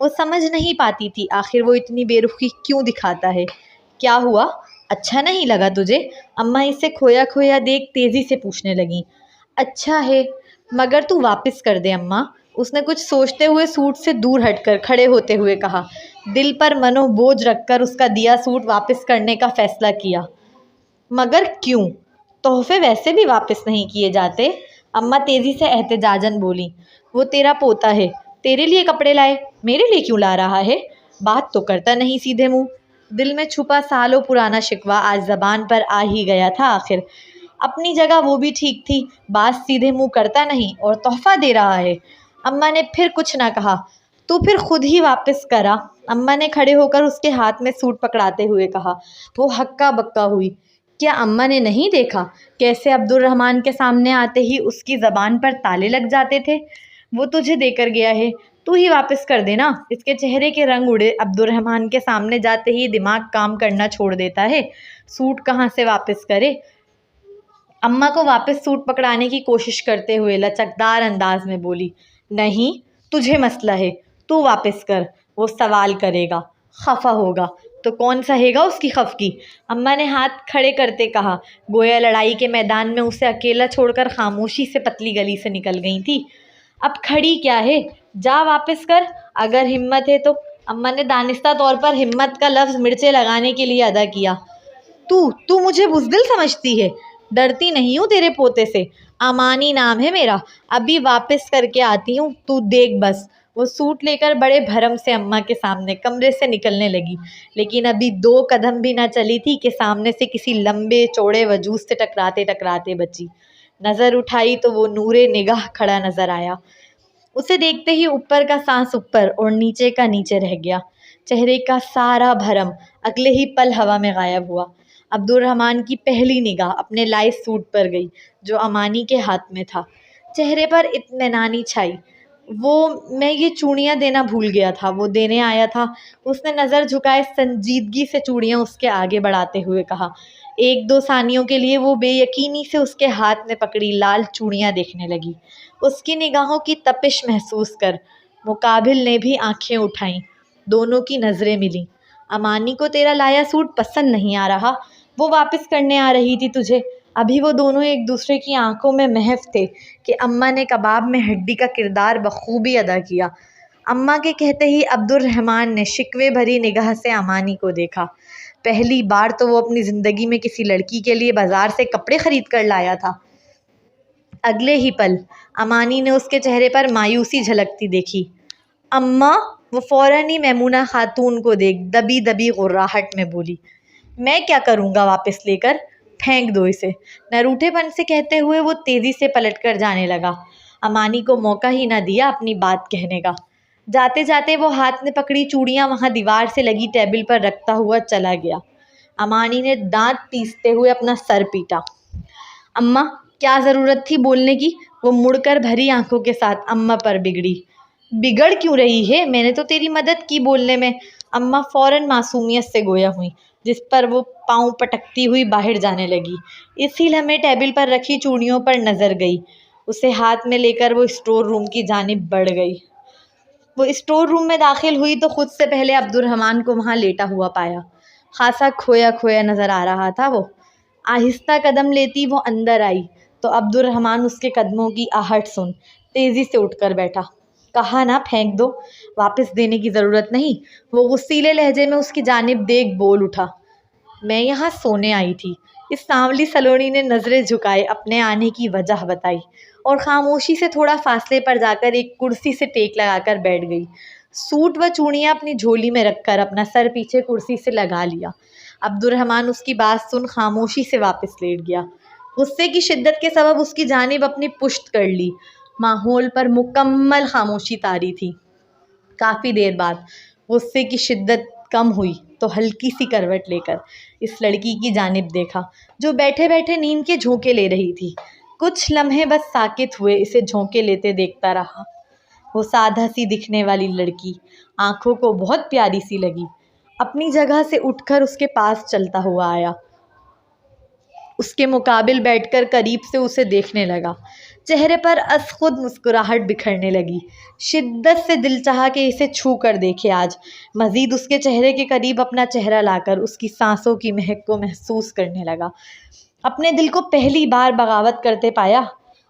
وہ سمجھ نہیں پاتی تھی آخر وہ اتنی بے رخی کیوں دکھاتا ہے۔ کیا ہوا؟ اچھا نہیں لگا تجھے؟ اماں اسے کھویا کھویا دیکھ تیزی سے پوچھنے لگیں۔ اچھا ہے مگر تو واپس کر دے اماں، اس نے کچھ سوچتے ہوئے سوٹ سے دور ہٹ کر کھڑے ہوتے ہوئے کہا۔ دل پر منو بوجھ رکھ کر اس کا دیا سوٹ واپس کرنے کا فیصلہ کیا۔ مگر کیوں؟ تحفے ویسے بھی واپس نہیں کیے جاتے، اماں تیزی سے احتجاجاً بولی۔ وہ تیرا پوتا ہے، تیرے لیے کپڑے لائے، میرے لیے کیوں لا رہا ہے؟ بات تو کرتا نہیں سیدھے منہ۔ دل میں چھپا سالوں پرانا شکوہ آج زبان پر آ ہی گیا تھا آخر۔ اپنی جگہ وہ بھی ٹھیک تھی، بات سیدھے منہ کرتا نہیں اور تحفہ دے رہا ہے۔ اماں نے پھر کچھ نہ کہا۔ تو پھر خود ہی واپس کرا، اماں نے کھڑے ہو کر اس کے ہاتھ میں سوٹ پکڑاتے ہوئے کہا۔ وہ ہکا بکا ہوئی۔ کیا اماں نے نہیں دیکھا کیسے عبد الرحمن کے سامنے آتے ہی اس کی زبان پر تالے لگ جاتے تھے؟ وہ تجھے دے کر گیا ہے، تو ہی واپس کر دینا۔ اس کے چہرے کے رنگ اڑے، عبد الرحمن کے سامنے جاتے ہی دماغ کام کرنا چھوڑ دیتا ہے۔ سوٹ کہاں سے واپس کرے؟ اماں کو واپس سوٹ پکڑانے کی کوشش کرتے ہوئے لچکدار انداز میں بولی۔ نہیں، تجھے مسئلہ ہے، تو واپس کر۔ وہ سوال کرے گا، خفا ہوگا تو کون سہے گا اس کی خفگی؟ اماں نے ہاتھ کھڑے کرتے کہا، گویا لڑائی کے میدان میں اسے اکیلا چھوڑ کر خاموشی سے پتلی گلی سے نکل گئی تھی۔ اب کھڑی کیا ہے؟ جا واپس کر، اگر ہمت ہے تو۔ اماں نے دانستہ طور پر ہمت کا لفظ مرچیں لگانے کے لیے ادا کیا۔ تو مجھے بزدل سمجھتی ہے؟ ڈرتی نہیں ہوں تیرے پوتے سے، امانی نام ہے میرا، ابھی واپس کر کے آتی ہوں، تو دیکھ بس۔ وہ سوٹ لے کر بڑے بھرم سے اماں کے سامنے کمرے سے نکلنے لگی، لیکن ابھی 2 قدم بھی نہ چلی تھی کہ سامنے سے کسی لمبے چوڑے وجود سے ٹکراتے ٹکراتے بچی۔ نظر اٹھائی تو وہ نور نگاہ کھڑا نظر آیا۔ اسے دیکھتے ہی اوپر کا سانس اوپر اور نیچے کا نیچے رہ گیا۔ چہرے کا سارا بھرم اگلے ہی پل ہوا میں غائب ہوا۔ عبد الرحمن کی پہلی نگاہ اپنے لائے سوٹ پر گئی جو امانی کے ہاتھ میں تھا۔ چہرے پر اطمینانی چھائی۔ میں یہ چوڑیاں دینا بھول گیا تھا، وہ دینے آیا تھا۔ اس نے نظر جھکائے سنجیدگی سے چوڑیاں اس کے آگے بڑھاتے ہوئے کہا۔ 1-2 ثانیوں کے لیے وہ بے یقینی سے اس کے ہاتھ میں پکڑی لال چوڑیاں دیکھنے لگی۔ اس کی نگاہوں کی تپش محسوس کر مقابل نے بھی آنکھیں اٹھائیں، دونوں کی نظریں ملیں۔ امانی کو تیرا لایا سوٹ پسند نہیں آ رہا، وہ واپس کرنے آ رہی تھی تجھے۔ ابھی وہ دونوں ایک دوسرے کی آنکھوں میں محو تھے کہ اماں نے کباب میں ہڈی کا کردار بخوبی ادا کیا۔ اماں کے کہتے ہی عبد الرحمن نے شکوے بھری نگاہ سے امانی کو دیکھا۔ پہلی بار تو وہ اپنی زندگی میں کسی لڑکی کے لیے بازار سے کپڑے خرید کر لایا تھا۔ اگلے ہی پل امانی نے اس کے چہرے پر مایوسی جھلکتی دیکھی۔ اماں! وہ فوراً ہی میمونہ خاتون کو دیکھ دبی دبی غراہٹ میں بولی۔ میں کیا کروں گا واپس لے کر؟ پھینک دو اسے، نہ روٹھے پن سے کہتے ہوئے وہ تیزی سے پلٹ کر جانے لگا۔ امانی کو موقع ہی نہ دیا اپنی بات کہنے کا۔ جاتے جاتے وہ ہاتھ میں پکڑی چوڑیاں وہاں دیوار سے لگی ٹیبل پر رکھتا ہوا چلا گیا۔ امانی نے دانت پیستے ہوئے اپنا سر پیٹا۔ اماں! کیا ضرورت تھی بولنے کی؟ وہ مڑ کر بھری آنکھوں کے ساتھ اماں پر بگڑی۔ بگڑ کیوں رہی ہے؟ میں نے تو تیری مدد کی بولنے میں۔ اماں فوراً معصومیت سے گویا ہوئیں، جس پر وہ پاؤں پٹکتی ہوئی باہر جانے لگی۔ اسی لمحے ٹیبل پر رکھی چوڑیوں پر نظر گئی، اسے ہاتھ میں لے کر وہ اسٹور روم کی جانب بڑھ گئی۔ وہ اسٹور روم میں داخل ہوئی تو خود سے پہلے عبد الرحمن کو وہاں لیٹا ہوا پایا۔ خاصا کھویا کھویا نظر آ رہا تھا وہ۔ آہستہ قدم لیتی وہ اندر آئی تو عبد الرحمن اس کے قدموں کی آہٹ سن تیزی سے اٹھ کر بیٹھا۔ کہا نا پھینک دو، واپس دینے کی ضرورت نہیں۔ وہ غصیلے لہجے میں اس کی جانب دیکھ بول اٹھا۔ میں یہاں سونے آئی تھی۔ اس سانولی سلونی نے نظریں جھکائے اپنے آنے کی وجہ بتائی اور خاموشی سے تھوڑا فاصلے پر جا کر ایک کرسی سے ٹیک لگا کر بیٹھ گئی۔ سوٹ و چوڑیاں اپنی جھولی میں رکھ کر اپنا سر پیچھے کرسی سے لگا لیا۔ عبد الرحمن اس کی بات سن خاموشی سے واپس لیٹ گیا۔ غصے کی شدت کے سبب اس کی جانب اپنی پشت کر لی۔ ماحول پر مکمل خاموشی طاری تھی۔ کافی دیر بعد غصے کی شدت کم ہوئی تو ہلکی سی کروٹ لے کر اس لڑکی کی جانب دیکھا جو بیٹھے بیٹھے نیند کے جھونکے لے رہی تھی۔ کچھ لمحے بس ساکت ہوئے اسے جھونکے لیتے دیکھتا رہا۔ وہ سادہ سی دکھنے والی لڑکی آنکھوں کو بہت پیاری سی لگی۔ اپنی جگہ سے اٹھ کر اس کے پاس چلتا ہوا آیا، اس کے مقابل بیٹھ کر قریب سے اسے دیکھنے لگا۔ چہرے پر از خود مسکراہٹ بکھرنے لگی۔ شدت سے دل چاہا کہ اسے چھو کر دیکھے آج، مزید اس کے چہرے کے قریب اپنا چہرہ لا کر اس کی سانسوں کی مہک کو محسوس کرنے لگا۔ اپنے دل کو پہلی بار بغاوت کرتے پایا۔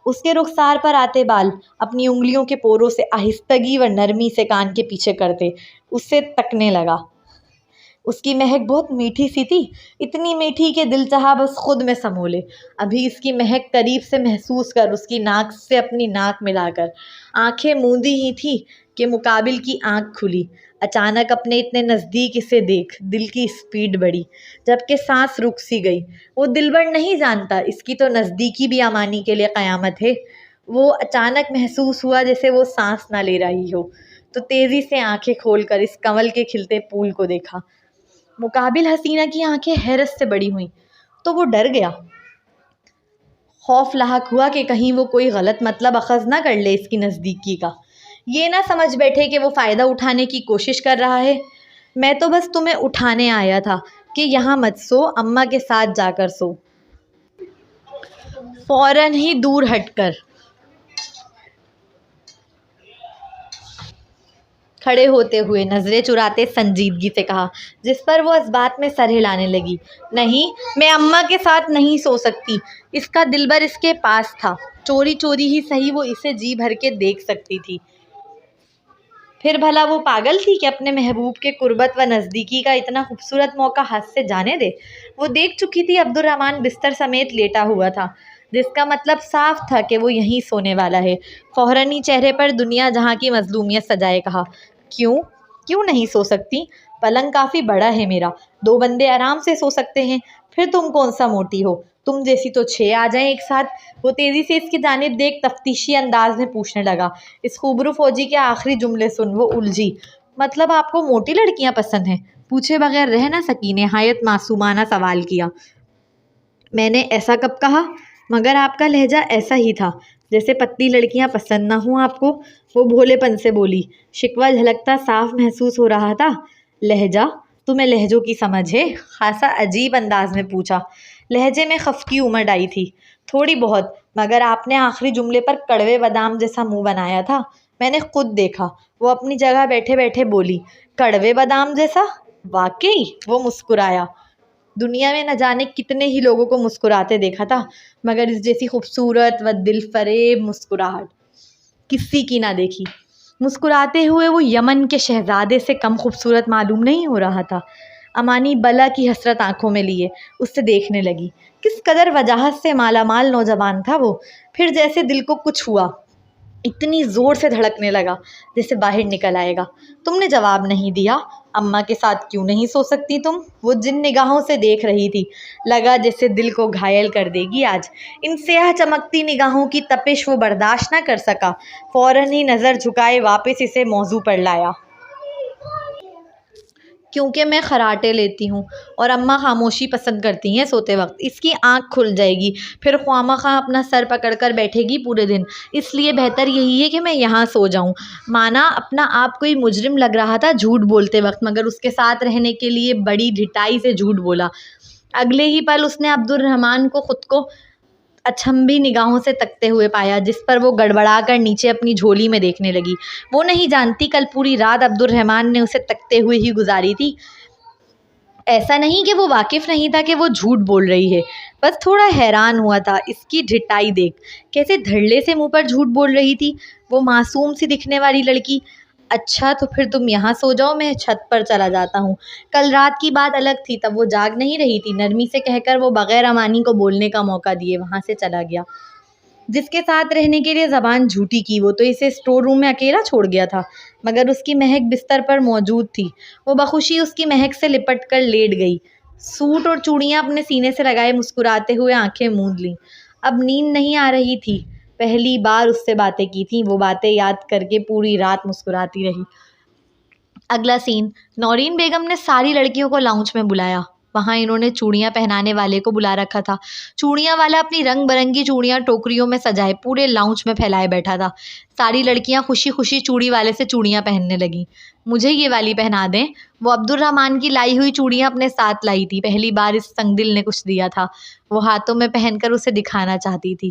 اس کے رخسار پر آتے بال اپنی انگلیوں کے پوروں سے آہستگی و نرمی سے کان کے پیچھے کرتے اس سے تکنے لگا۔ اس کی مہک بہت میٹھی سی تھی، اتنی میٹھی کہ دل چاہا بس خود میں سمو لے۔ ابھی اس کی مہک قریب سے محسوس کر اس کی ناک سے اپنی ناک ملا کر آنکھیں موندی ہی تھی کہ مقابل کی آنکھ کھلی۔ اچانک اپنے اتنے نزدیک اسے دیکھ دل کی اسپیڈ بڑھی، جبکہ سانس رک سی گئی۔ وہ دلبر نہیں جانتا اس کی تو نزدیکی بھی امانی کے لیے قیامت ہے۔ وہ اچانک محسوس ہوا جیسے وہ سانس نہ لے رہی ہو، تو تیزی سے آنکھیں کھول کر اس کنول کے کھلتے پھول کو دیکھا۔ مقابل حسینہ کی آنکھیں حیرت سے بڑی ہوئیں تو وہ ڈر گیا۔ خوف لاحق ہوا کہ کہیں وہ کوئی غلط مطلب اخذ نہ کر لے اس کی نزدیکی کا۔ یہ نہ سمجھ بیٹھے کہ وہ فائدہ اٹھانے کی کوشش کر رہا ہے۔ میں تو بس تمہیں اٹھانے آیا تھا کہ یہاں مت سو، اماں کے ساتھ جا کر سو۔ فوراً ہی دور ہٹ کر کھڑے ہوتے ہوئے نظریں چراتے سنجیدگی سے کہا، جس پر وہ اس بات میں سر ہلانے لگی۔ نہیں، میں اماں کے ساتھ نہیں سو سکتی۔ اس کا دلبر اس کے پاس تھا، چوری چوری ہی صحیح وہ اسے جی بھر کے دیکھ سکتی تھی۔ پھر بھلا وہ پاگل تھی کہ اپنے محبوب کے قربت و نزدیکی کا اتنا خوبصورت موقع ہاتھ سے جانے دے؟ وہ دیکھ چکی تھی عبد الرحمن بستر سمیت لیٹا ہوا تھا، جس کا مطلب صاف تھا کہ وہ یہیں سونے والا ہے۔ فوراً ہی چہرے پر دنیا جہاں کی مظلومیت سجائے کہا، کیوں نہیں سو سکتی؟ پلنگ کافی بڑا ہے میرا، 2 بندے آرام سے سو سکتے ہیں۔ پھر تم کون سا موٹی ہو، تم جیسی تو 6 آ جائیں ایک ساتھ۔ وہ تیزی سے اس کی جانب دیکھ تفتیشی انداز میں پوچھنے لگا۔ اس خوبرو فوجی کے آخری جملے سن وہ الجھی۔ مطلب آپ کو موٹی لڑکیاں پسند ہیں؟ پوچھے بغیر رہ نہ سکی، نہایت معصومانہ سوال کیا۔ میں نے ایسا کب کہا؟ مگر آپ کا لہجہ ایسا ہی تھا جیسے پتلی لڑکیاں پسند نہ ہوں آپ کو، وہ بھولے پن سے بولی۔ شکوہ جھلکتا صاف محسوس ہو رہا تھا۔ لہجہ؟ تمہیں لہجوں کی سمجھ ہے؟ خاصا عجیب انداز میں پوچھا۔ لہجے میں خفگی امڑ آئی تھی، تھوڑی بہت، مگر آپ نے آخری جملے پر کڑوے بادام جیسا منہ بنایا تھا، میں نے خود دیکھا۔ وہ اپنی جگہ بیٹھے بیٹھے بولی۔ کڑوے بادام جیسا؟ واقعی؟ وہ مسکرایا۔ دنیا میں نہ جانے کتنے ہی لوگوں کو مسکراتے دیکھا تھا، مگر اس جیسی خوبصورت و دل فریب مسکراہٹ کسی کی نہ دیکھی۔ مسکراتے ہوئے وہ یمن کے شہزادے سے کم خوبصورت معلوم نہیں ہو رہا تھا۔ امانی بلا کی حسرت آنکھوں میں لیے اس سے دیکھنے لگی۔ کس قدر وجاہت سے مالا مال نوجوان تھا وہ۔ پھر جیسے دل کو کچھ ہوا، اتنی زور سے دھڑکنے لگا جیسے باہر نکل آئے گا۔ تم نے جواب نہیں دیا۔ اماں کے ساتھ کیوں نہیں سو سکتی تم؟ وہ جن نگاہوں سے دیکھ رہی تھی لگا جیسے دل کو گھائل کر دے گی آج۔ ان سیاہ چمکتی نگاہوں کی تپش وہ برداشت نہ کر سکا۔ فوراً ہی نظر جھکائے واپس اسے موضوع پر لایا۔ کیونکہ میں خراٹے لیتی ہوں اور اماں خاموشی پسند کرتی ہیں سوتے وقت۔ اس کی آنکھ کھل جائے گی، پھر خواہ اپنا سر پکڑ کر بیٹھے گی پورے دن۔ اس لیے بہتر یہی ہے کہ میں یہاں سو جاؤں۔ مانا اپنا آپ کوئی مجرم لگ رہا تھا جھوٹ بولتے وقت، مگر اس کے ساتھ رہنے کے لیے بڑی ڈھٹائی سے جھوٹ بولا۔ اگلے ہی پل اس نے عبد الرحمن کو خود کو اچھمبی نگاہوں سے تکتے ہوئے پایا، جس پر وہ گڑبڑا کر نیچے اپنی جھولی میں دیکھنے لگی۔ وہ نہیں جانتی کل پوری رات عبد الرحمن نے اسے تکتے ہوئے ہی گزاری تھی۔ ایسا نہیں کہ وہ واقف نہیں تھا کہ وہ جھوٹ بول رہی ہے، بس تھوڑا حیران ہوا تھا اس کی ڈھٹائی دیکھ، کیسے دھڑلے سے منہ پر جھوٹ بول رہی تھی وہ معصوم سی دکھنے والی لڑکی۔ اچھا تو پھر تم یہاں سو جاؤ، میں چھت پر چلا جاتا ہوں۔ کل رات کی بات الگ تھی، تب وہ جاگ نہیں رہی تھی۔ نرمی سے کہہ کر وہ بغیر امانی کو بولنے کا موقع دیے وہاں سے چلا گیا۔ جس کے ساتھ رہنے کے لیے زبان جھوٹی کی، وہ تو اسے اسٹور روم میں اکیلا چھوڑ گیا تھا، مگر اس کی مہک بستر پر موجود تھی۔ وہ بخوشی اس کی مہک سے لپٹ کر لیٹ گئی، سوٹ اور چوڑیاں اپنے سینے سے لگائے مسکراتے ہوئے آنکھیں موند لیں۔ اب نیند نہیں آ رہی تھی، پہلی بار اس سے باتیں کی تھیں، وہ باتیں یاد کر کے پوری رات مسکراتی رہی۔ اگلا سین، نورین بیگم نے ساری لڑکیوں کو لاؤنج میں بلایا۔ وہاں انہوں نے چوڑیاں پہنانے والے کو بلا رکھا تھا۔ چوڑیاں والا اپنی رنگ برنگی چوڑیاں ٹوکریوں میں سجائے پورے لاؤنج میں پھیلائے بیٹھا تھا۔ ساری لڑکیاں خوشی خوشی چوڑی والے سے چوڑیاں پہننے لگیں۔ مجھے یہ والی پہنا دیں۔ وہ عبد الرحمن کی لائی ہوئی چوڑیاں اپنے ساتھ لائی تھی، پہلی بار اس سنگ دل نے کچھ دیا تھا۔ وہ ہاتھوں میں پہن کر اسے دکھانا چاہتی تھی۔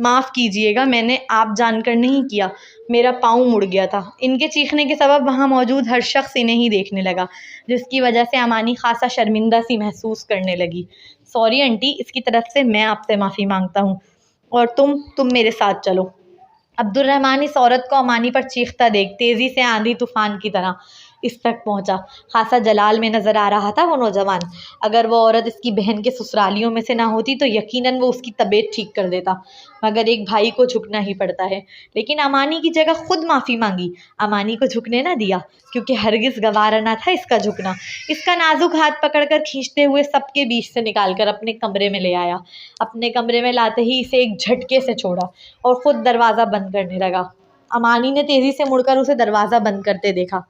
معاف کیجیے گا، میں نے آپ جان کر نہیں کیا، میرا پاؤں مڑ گیا تھا۔ ان کے چیخنے کے سبب وہاں موجود ہر شخص انہیں ہی دیکھنے لگا، جس کی وجہ سے امانی خاصا شرمندہ سی محسوس کرنے لگی۔ سوری انٹی، اس کی طرف سے میں آپ سے معافی مانگتا ہوں، اور تم میرے ساتھ چلو۔ عبد الرحمن اس عورت کو امانی پر چیختا دیکھ تیزی سے آندھی طوفان کی طرح اس تک پہنچا۔ خاصا جلال میں نظر آ رہا تھا وہ نوجوان۔ اگر وہ عورت اس کی بہن کے سسرالیوں میں سے نہ ہوتی تو یقیناً وہ اس کی طبیعت ٹھیک کر دیتا، مگر ایک بھائی کو جھکنا ہی پڑتا ہے۔ لیکن امانی کی جگہ خود معافی مانگی، امانی کو جھکنے نہ دیا، کیونکہ ہرگز گوارا نہ تھا اس کا جھکنا۔ اس کا نازک ہاتھ پکڑ کر کھینچتے ہوئے سب کے بیچ سے نکال کر اپنے کمرے میں لے آیا۔ اپنے کمرے میں لاتے ہی اسے ایک جھٹکے سے چھوڑا اور خود دروازہ بند کرنے لگا۔ امانی نے تیزی سے مڑ کر اسے دروازہ بند کرتے دیکھا۔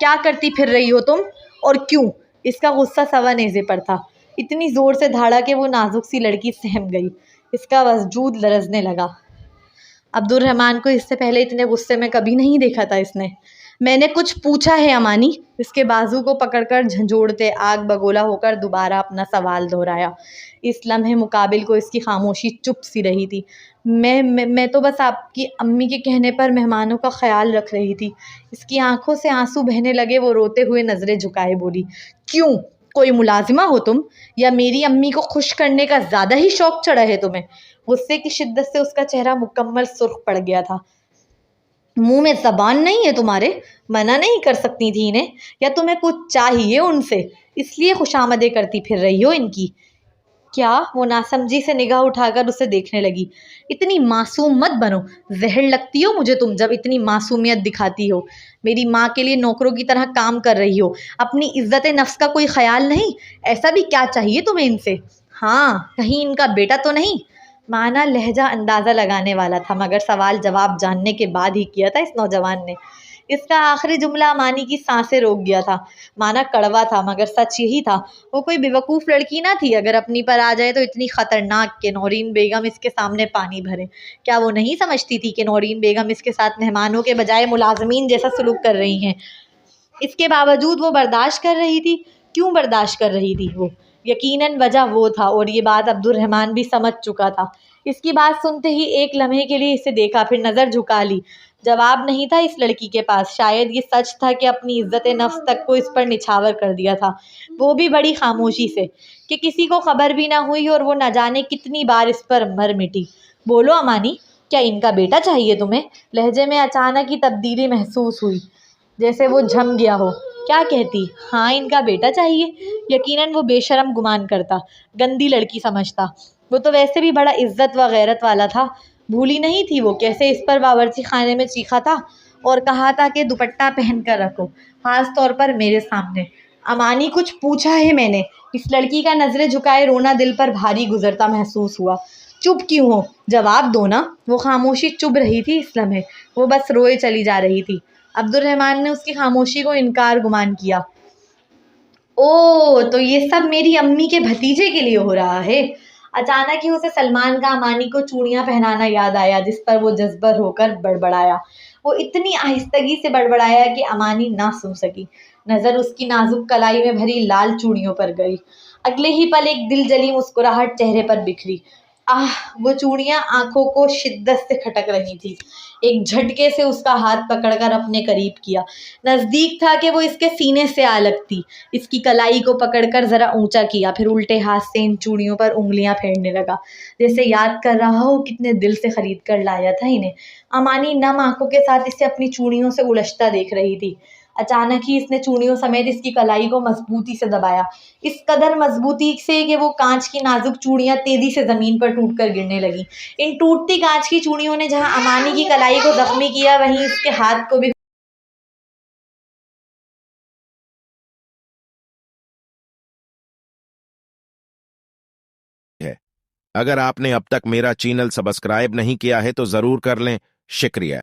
کیا کرتی پھر رہی ہو تم، اور کیوں؟ اس کا غصہ سوا نیزے پر تھا، اتنی زور سے دھاڑا کہ وہ نازک سی لڑکی سہم گئی، اس کا وجود لرزنے لگا۔ عبد الرحمن کو اس سے پہلے اتنے غصے میں کبھی نہیں دیکھا تھا اس نے۔ میں نے کچھ پوچھا ہے امانی، اس کے بازو کو پکڑ کر جھنجھوڑتے آگ بگولا ہو کر دوبارہ اپنا سوال دہرایا۔ اس لمحے مقابل کو اس کی خاموشی چپ سی رہی تھی۔ میں تو بس آپ کی امی کے کہنے پر مہمانوں کا خیال رکھ رہی تھی۔ اس کی آنکھوں سے آنسو بہنے لگے، وہ روتے ہوئے نظریں جھکائے بولی، کیوں؟ کوئی ملازمہ ہو تم، یا میری امی کو خوش کرنے کا زیادہ ہی شوق چڑھا ہے تمہیں؟ غصے کی شدت سے اس کا چہرہ مکمل سرخ پڑ گیا تھا۔ منہ میں زبان نہیں ہے تمہارے؟ منع نہیں کر سکتی تھی انہیں؟ یا تمہیں کچھ چاہیے ان سے، اس لیے خوشامدیں کرتی پھر رہی ہو ان کی؟ کیا؟ وہ ناسمجھی سے نگاہ اٹھا کر اسے دیکھنے لگی۔ اتنی معصوم مت بنو، زہر لگتی ہو مجھے تم جب اتنی معصومیت دکھاتی ہو۔ میری ماں کے لیے نوکروں کی طرح کام کر رہی ہو، اپنی عزت نفس کا کوئی خیال نہیں؟ ایسا بھی کیا چاہیے تمہیں ان سے؟ ہاں، کہیں ان کا بیٹا تو نہیں؟ معنی لہجہ اندازہ لگانے والا تھا، مگر سوال جواب جاننے کے بعد ہی کیا تھا اس نوجوان نے۔ اس کا آخری جملہ امانی کی سانسیں روک گیا تھا۔ معنی کڑوا تھا، مگر سچ یہی تھا۔ وہ کوئی بیوقوف لڑکی نہ تھی، اگر اپنی پر آ جائے تو اتنی خطرناک کہ نورین بیگم اس کے سامنے پانی بھرے۔ کیا وہ نہیں سمجھتی تھی کہ نورین بیگم اس کے ساتھ مہمانوں کے بجائے ملازمین جیسا سلوک کر رہی ہیں؟ اس کے باوجود وہ برداشت کر رہی تھی۔ کیوں برداشت کر رہی تھی وہ؟ یقیناً وجہ وہ تھا، اور یہ بات عبد الرحمن بھی سمجھ چکا تھا۔ اس کی بات سنتے ہی ایک لمحے کے لیے اسے دیکھا، پھر نظر جھکا لی۔ جواب نہیں تھا اس لڑکی کے پاس۔ شاید یہ سچ تھا کہ اپنی عزت نفس تک کو اس پر نچھاور کر دیا تھا، وہ بھی بڑی خاموشی سے، کہ کسی کو خبر بھی نہ ہوئی، اور وہ نہ جانے کتنی بار اس پر مر مٹی۔ بولو امانی، کیا ان کا بیٹا چاہیے تمہیں؟ لہجے میں اچانک ہی تبدیلی محسوس ہوئی، جیسے وہ جھم گیا ہو۔ کیا کہتی؟ ہاں، ان کا بیٹا چاہیے؟ یقیناً وہ بے شرم گمان کرتا، گندی لڑکی سمجھتا۔ وہ تو ویسے بھی بڑا عزت و غیرت والا تھا۔ بھولی نہیں تھی وہ کیسے اس پر باورچی خانے میں چیخا تھا اور کہا تھا کہ دوپٹہ پہن کر رکھو، خاص طور پر میرے سامنے۔ امانی، کچھ پوچھا ہے میں نے؟ اس لڑکی کا نظریں جھکائے رونا دل پر بھاری گزرتا محسوس ہوا۔ چپ کیوں ہو؟ جواب دو نا۔ وہ خاموشی چبھ رہی تھی اس لمحے، وہ بس روئے چلی جا رہی تھی۔ عبد الرحمن نے اس کی خاموشی کو انکار گمان کیا۔ تو یہ سب میری امی کے بھتیجے کے لیے ہو رہا ہے؟ اچانک ہی اسے سلمان کا امانی کو چوڑیاں پہنانا یاد آیا، جس پر وہ جذبر ہو کر بڑبڑایا۔ وہ اتنی آہستگی سے بڑبڑایا کہ امانی نہ سن سکی۔ نظر اس کی نازک کلائی میں بھری لال چوڑیوں پر گئی۔ اگلے ہی پل ایک دل جلی مسکراہٹ چہرے پر بکھری۔ وہ چوڑیاں آنکھوں کو شدت سے کھٹک رہی تھی۔ ایک جھٹکے سے اس کا ہاتھ پکڑ کر اپنے قریب کیا۔ نزدیک تھا کہ وہ اس کے سینے سے آ لگتی۔ اس کی کلائی کو پکڑ کر ذرا اونچا کیا، پھر الٹے ہاتھ سے ان چوڑیوں پر انگلیاں پھیرنے لگا، جیسے یاد کر رہا ہو کتنے دل سے خرید کر لایا تھا انہیں۔ امانی نم آنکھوں کے ساتھ اسے اپنی چوڑیوں سے الجھتا دیکھ رہی تھی۔ اچانک ہی اس نے چوڑیوں سمیت اس کی کلائی کو مضبوطی سے دبایا، اس قدر مضبوطی سے کہ وہ کانچ کی نازک چوڑیاں تیزی سے زمین پر ٹوٹ کر گرنے لگیں۔ ان ٹوٹتی کانچ کی چوڑیوں نے جہاں امانی کی کلائی کو زخمی کیا، وہیں اس کے ہاتھ کو بھی ہے۔ اگر آپ نے اب تک میرا چینل سبسکرائب نہیں کیا ہے تو ضرور کر لیں۔ شکریہ۔